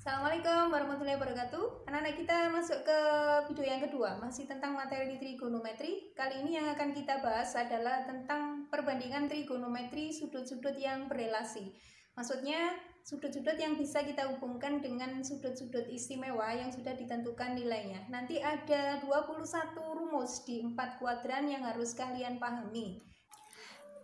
Assalamualaikum warahmatullahi wabarakatuh. Anak-anak kita masuk ke video yang kedua, masih tentang materi trigonometri. Kali ini yang akan kita bahas adalah tentang perbandingan trigonometri sudut-sudut yang berelasi. Maksudnya sudut-sudut yang bisa kita hubungkan dengan sudut-sudut istimewa yang sudah ditentukan nilainya. Nanti ada 21 rumus di 4 kuadran yang harus kalian pahami.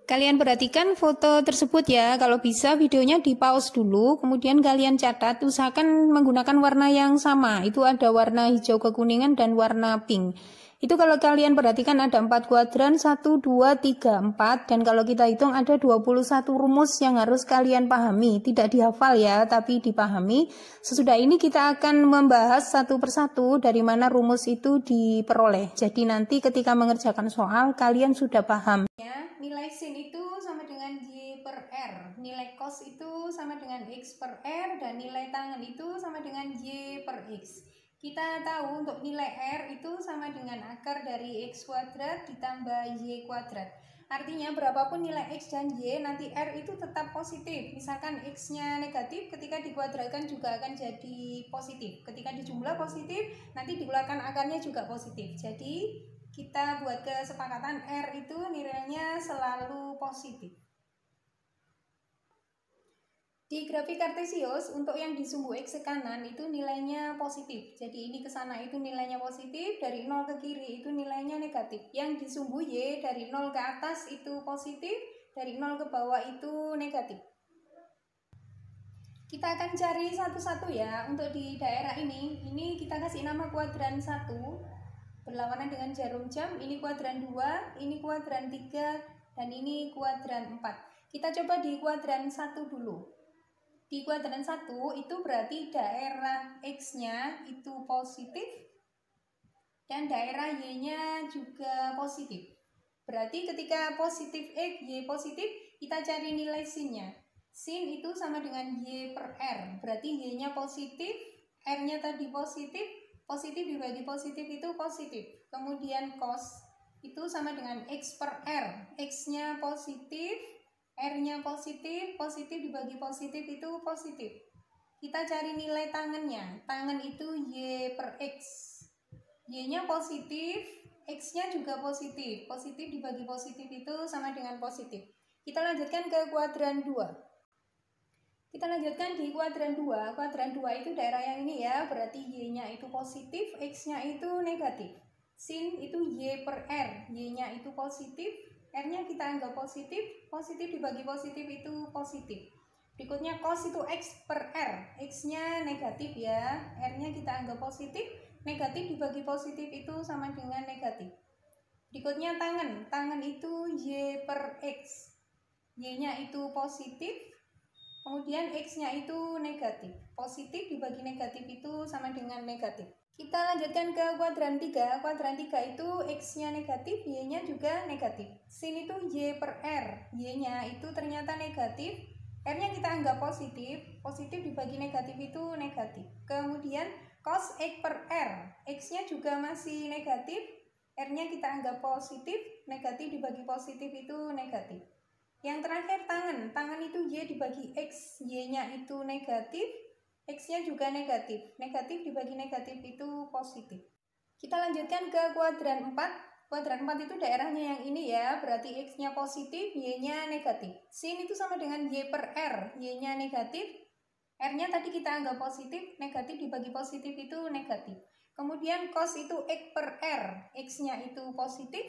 Kalian perhatikan foto tersebut ya, kalau bisa videonya di pause dulu, kemudian kalian catat, usahakan menggunakan warna yang sama, itu ada warna hijau kekuningan dan warna pink. Itu kalau kalian perhatikan ada 4 kuadran, 1, 2, 3, 4, dan kalau kita hitung ada 21 rumus yang harus kalian pahami, tidak dihafal ya, tapi dipahami. Sesudah ini kita akan membahas satu persatu dari mana rumus itu diperoleh, jadi nanti ketika mengerjakan soal, kalian sudah paham. Nilai sin itu sama dengan Y per R, nilai cos itu sama dengan X per R, dan nilai tangen itu sama dengan Y per X. Kita tahu untuk nilai R itu sama dengan akar dari X kuadrat ditambah Y kuadrat. Artinya berapapun nilai X dan Y, nanti R itu tetap positif. Misalkan X-nya negatif, ketika dikuadratkan juga akan jadi positif. Ketika dijumlah positif, nanti dikeluarkan akarnya juga positif. Jadi kita buat kesepakatan R itu nilainya selalu positif. Di grafik kartesius untuk yang di sumbu X ke kanan itu nilainya positif. Jadi ini ke sana itu nilainya positif, dari 0 ke kiri itu nilainya negatif. Yang di sumbu Y dari 0 ke atas itu positif, dari 0 ke bawah itu negatif. Kita akan cari satu-satu ya. Untuk di daerah ini kita kasih nama kuadran 1. Berlawanan dengan jarum jam, ini kuadran 2, ini kuadran 3, dan ini kuadran 4. Kita coba di kuadran 1 dulu. Di kuadran 1 itu berarti daerah X-nya itu positif, dan daerah Y-nya juga positif. Berarti ketika positif X, Y positif, kita cari nilai sin-nya. Sin itu sama dengan Y per R, berarti Y-nya positif, R-nya tadi positif, positif dibagi positif itu positif. Kemudian cos itu sama dengan X per R, X-nya positif, R-nya positif, positif dibagi positif itu positif. Kita cari nilai tangennya, tangen itu Y per X, Y-nya positif, X-nya juga positif, positif dibagi positif itu sama dengan positif. Kita lanjutkan ke kuadran 2. Kita lanjutkan di kuadran 2. Kuadran 2 itu daerah yang ini ya, berarti Y-nya itu positif, X-nya itu negatif. Sin itu Y per R, Y-nya itu positif, R-nya kita anggap positif, positif dibagi positif itu positif. Berikutnya cos itu X per R, X-nya negatif ya, R-nya kita anggap positif, negatif dibagi positif itu sama dengan negatif. Berikutnya tangen, tangen itu Y per X, Y-nya itu positif, kemudian X-nya itu negatif. Positif dibagi negatif itu sama dengan negatif. Kita lanjutkan ke kuadran 3. Kuadran 3 itu X-nya negatif, Y-nya juga negatif. Sin itu Y per R, Y-nya itu ternyata negatif, R-nya kita anggap positif, positif dibagi negatif itu negatif. Kemudian cos X per R, X-nya juga masih negatif, R-nya kita anggap positif, negatif dibagi positif itu negatif. Yang terakhir tangen, tangen itu Y dibagi X, Y-nya itu negatif, X-nya juga negatif, negatif dibagi negatif itu positif. Kita lanjutkan ke kuadran 4. Kuadran 4 itu daerahnya yang ini ya, berarti X-nya positif, Y-nya negatif. Sin itu sama dengan Y per R, Y-nya negatif, R-nya tadi kita anggap positif, negatif dibagi positif itu negatif. Kemudian cos itu X per R, X-nya itu positif,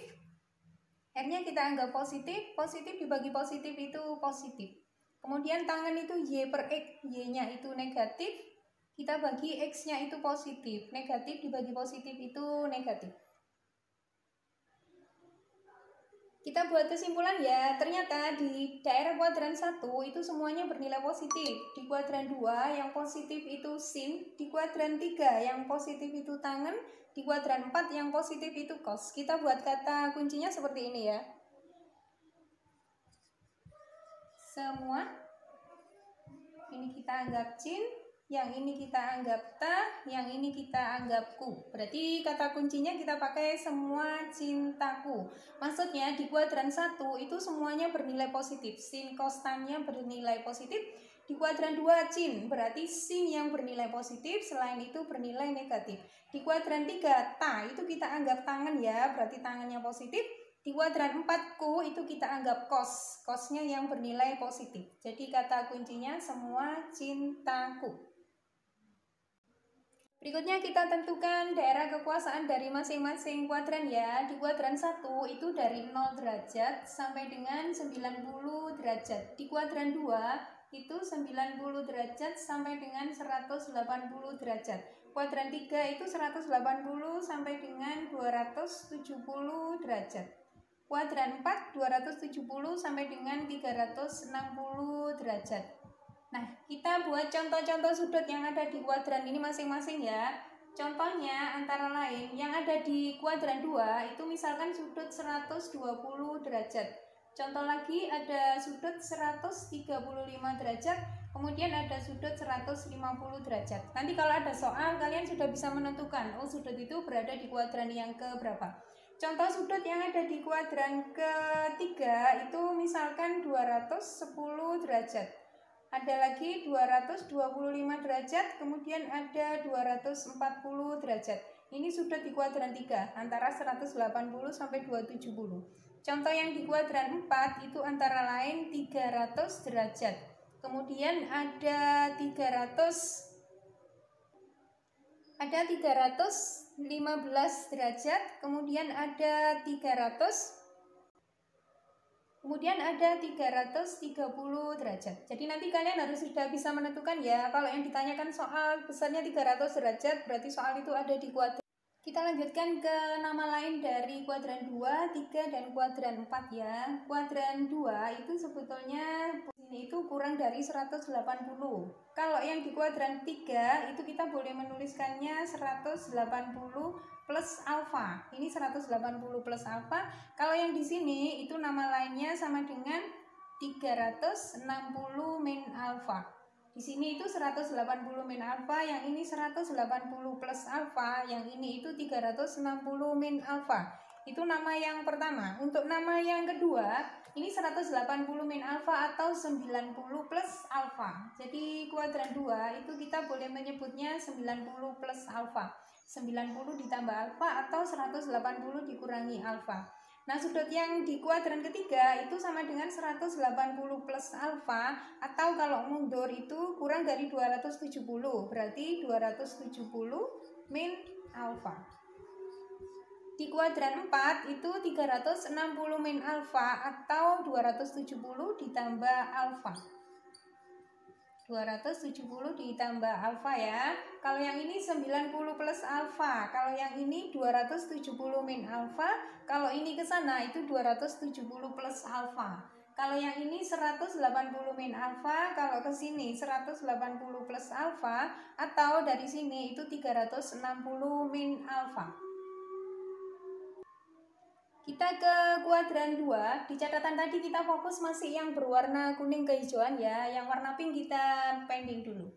R-nya kita anggap positif, positif dibagi positif itu positif. Kemudian tangen itu Y per X, Y-nya itu negatif, kita bagi X-nya itu positif, negatif dibagi positif itu negatif. Kita buat kesimpulan ya, ternyata di daerah kuadran 1 itu semuanya bernilai positif. Di kuadran 2 yang positif itu sin, di kuadran 3 yang positif itu tangen, di kuadran 4 yang positif itu cos. Kita buat kata kuncinya seperti ini ya. Semua, ini kita anggap sin, yang ini kita anggap ta, yang ini kita anggap ku. Berarti kata kuncinya kita pakai semua cintaku. Maksudnya di kuadran 1 itu semuanya bernilai positif. Sin, cos, tan-nya bernilai positif. Di kuadran 2 Cin, berarti sin yang bernilai positif, selain itu bernilai negatif. Di kuadran 3 Ta, itu kita anggap tangan ya, berarti tangannya positif. Di kuadran 4 Ku, itu kita anggap kosnya yang bernilai positif. Jadi kata kuncinya semua cintaku. Berikutnya kita tentukan daerah kekuasaan dari masing-masing kuadran ya. Di kuadran 1 itu dari 0 derajat sampai dengan 90 derajat. Di kuadran 2 itu 90 derajat sampai dengan 180 derajat. Kuadran 3 itu 180 sampai dengan 270 derajat. Kuadran 4 270 sampai dengan 360 derajat. Nah, kita buat contoh-contoh sudut yang ada di kuadran ini masing-masing ya. Contohnya antara lain yang ada di kuadran 2 itu misalkan sudut 120 derajat. Contoh lagi ada sudut 135 derajat, kemudian ada sudut 150 derajat. Nanti kalau ada soal kalian sudah bisa menentukan, oh sudut itu berada di kuadran yang ke berapa. Contoh sudut yang ada di kuadran ketiga itu misalkan 210 derajat. Ada lagi 225 derajat, kemudian ada 240 derajat. Ini sudut di kuadran 3, antara 180 sampai 270. Contoh yang di kuadran 4 itu antara lain 300 derajat. Kemudian ada 315 derajat, kemudian ada 330 derajat. Jadi nanti kalian harus sudah bisa menentukan ya. Kalau yang ditanyakan soal besarnya 300 derajat, berarti soal itu ada di kuadran. Kita lanjutkan ke nama lain dari kuadran 2, 3, dan kuadran 4 ya. Kuadran 2 itu sebetulnya ini itu kurang dari 180. Kalau yang di kuadran 3 itu kita boleh menuliskannya 180 plus alfa. Ini 180 plus alfa. Kalau yang di sini itu nama lainnya sama dengan 360 min alfa. Di sini itu 180 min alfa, yang ini 180 plus alfa, yang ini itu 360 min alfa. Itu nama yang pertama. Untuk nama yang kedua, ini 180 min alfa atau 90 plus alfa. Jadi kuadran 2 itu kita boleh menyebutnya 90 plus alfa. 90 ditambah alfa atau 180 dikurangi alfa. Nah, sudut yang di kuadran ketiga itu sama dengan 180 plus alfa, atau kalau mundur itu kurang dari 270, berarti 270 min alfa. Di kuadran 4 itu 360 min alfa atau 270 ditambah alfa. 270 ditambah alfa ya. Kalau yang ini 90 plus alfa, kalau yang ini 270 min alfa, kalau ini ke sana itu 270 plus alfa. Kalau yang ini 180 min alfa, kalau ke sini 180 plus alfa, atau dari sini itu 360 min alfa. Kita ke kuadran 2, di catatan tadi kita fokus masih yang berwarna kuning kehijauan ya, yang warna pink kita pending dulu.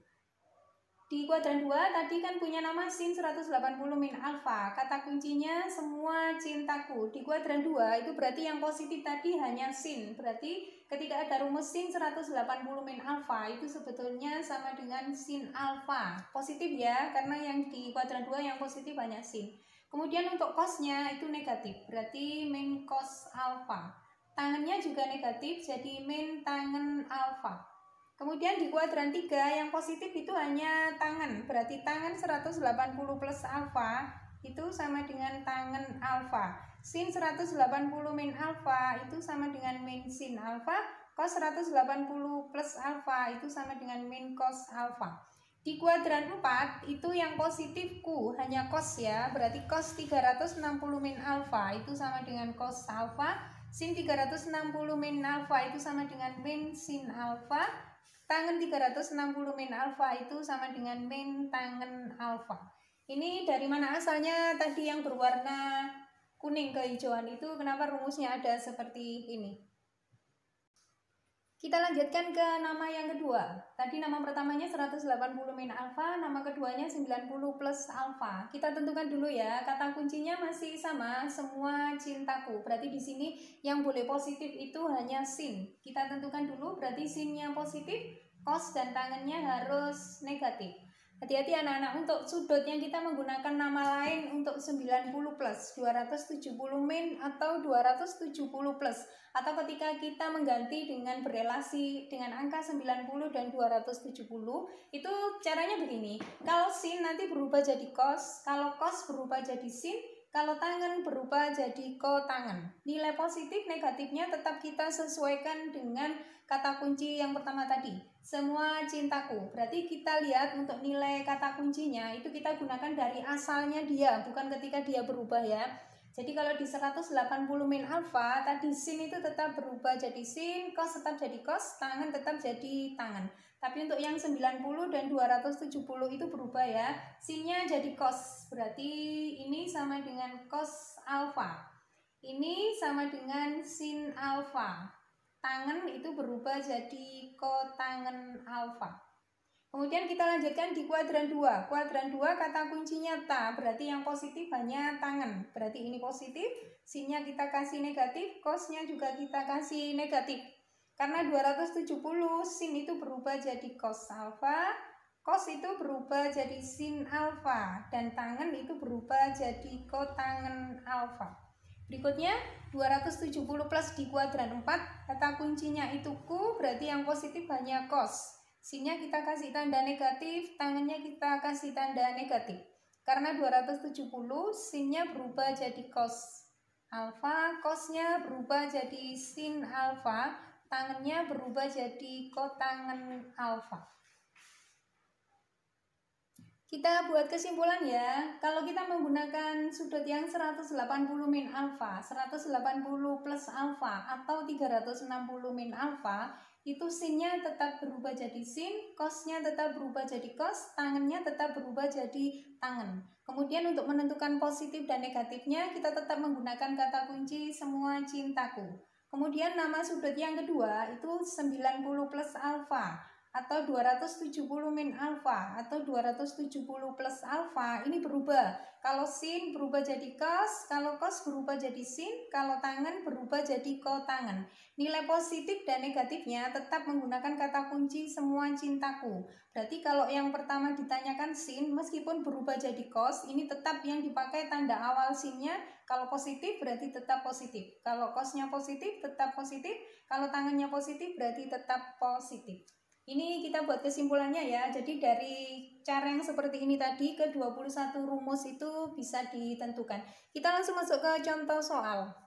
Di kuadran 2 tadi kan punya nama sin 180 min alfa, kata kuncinya semua cintaku. Di kuadran 2 itu berarti yang positif tadi hanya sin, berarti ketika ada rumus sin 180 min alfa itu sebetulnya sama dengan sin alfa. Positif ya, karena yang di kuadran 2 yang positif hanya sin. Kemudian untuk cosnya itu negatif, berarti min cos alfa. Tangannya juga negatif, jadi min tangan alfa. Kemudian di kuadran 3 yang positif itu hanya tangan, berarti tangan 180 plus alfa itu sama dengan tangan alfa. Sin 180 min alfa itu sama dengan min sin alfa. Cos 180 plus alfa itu sama dengan min cos alfa. Di kuadran 4 itu yang positif Q hanya cos ya, berarti cos 360 min alfa itu sama dengan cos alfa. Sin 360 min alfa itu sama dengan min sin alfa. Tangen 360 min alfa itu sama dengan min tangen alfa. Ini dari mana asalnya tadi yang berwarna kuning kehijauan itu, kenapa rumusnya ada seperti ini? Kita lanjutkan ke nama yang kedua. Tadi nama pertamanya 180 min alfa, nama keduanya 90 plus alfa. Kita tentukan dulu ya, kata kuncinya masih sama, semua cintaku. Berarti di sini yang boleh positif itu hanya sin. Kita tentukan dulu, berarti sinnya positif, cos dan tangannya harus negatif. Hati-hati anak-anak, untuk sudutnya kita menggunakan nama lain untuk 90 plus, 270 min atau 270 plus. Atau ketika kita mengganti dengan berelasi dengan angka 90 dan 270, itu caranya begini. Kalau sin nanti berubah jadi cos, kalau cos berubah jadi sin, kalau tangan berubah jadi kotangan. Nilai positif negatifnya tetap kita sesuaikan dengan kata kunci yang pertama tadi, semua cintaku. Berarti kita lihat untuk nilai kata kuncinya itu kita gunakan dari asalnya dia, bukan ketika dia berubah ya. Jadi kalau di 180 min alfa tadi sin itu tetap berubah jadi sin, cos tetap jadi cos, tangan tetap jadi tangan. Tapi untuk yang 90 dan 270 itu berubah ya. Sinnya jadi cos. Berarti ini sama dengan cos alfa. Ini sama dengan sin alfa. Tangan itu berubah jadi kotangan alfa. Kemudian kita lanjutkan di kuadran 2. Kuadran 2 kata kuncinya ta, berarti yang positif hanya tangan. Berarti ini positif, sinnya kita kasih negatif, cosnya juga kita kasih negatif. Karena 270 sin itu berubah jadi cos alfa, cos itu berubah jadi sin alfa, dan tangan itu berubah jadi kotangan alfa. Berikutnya 270 plus di kuadran 4, kata kuncinya itu ku, berarti yang positif hanya cos. Sinnya kita kasih tanda negatif, tangannya kita kasih tanda negatif. Karena 270, sinnya berubah jadi cos alfa, cosnya berubah jadi sin alfa, tangannya berubah jadi kotangan alfa. Kita buat kesimpulan ya, kalau kita menggunakan sudut yang 180 min alfa, 180 plus alfa, atau 360 min alfa, itu sinnya tetap berubah jadi sin, cosnya tetap berubah jadi cos, tangannya tetap berubah jadi tangan. Kemudian untuk menentukan positif dan negatifnya, kita tetap menggunakan kata kunci semua cintaku. Kemudian nama sudut yang kedua itu 90 plus alfa, atau 270 min alfa, atau 270 plus alfa, ini berubah. Kalau sin berubah jadi cos, kalau cos berubah jadi sin, kalau tangan berubah jadi kotangan. Nilai positif dan negatifnya tetap menggunakan kata kunci semua cintaku. Berarti kalau yang pertama ditanyakan sin, meskipun berubah jadi cos, ini tetap yang dipakai tanda awal sinnya. Kalau positif berarti tetap positif. Kalau cosnya positif tetap positif. Kalau tangannya positif berarti tetap positif. Ini kita buat kesimpulannya ya. Jadi dari cara yang seperti ini tadi ke 21 rumus itu bisa ditentukan. Kita langsung masuk ke contoh soal.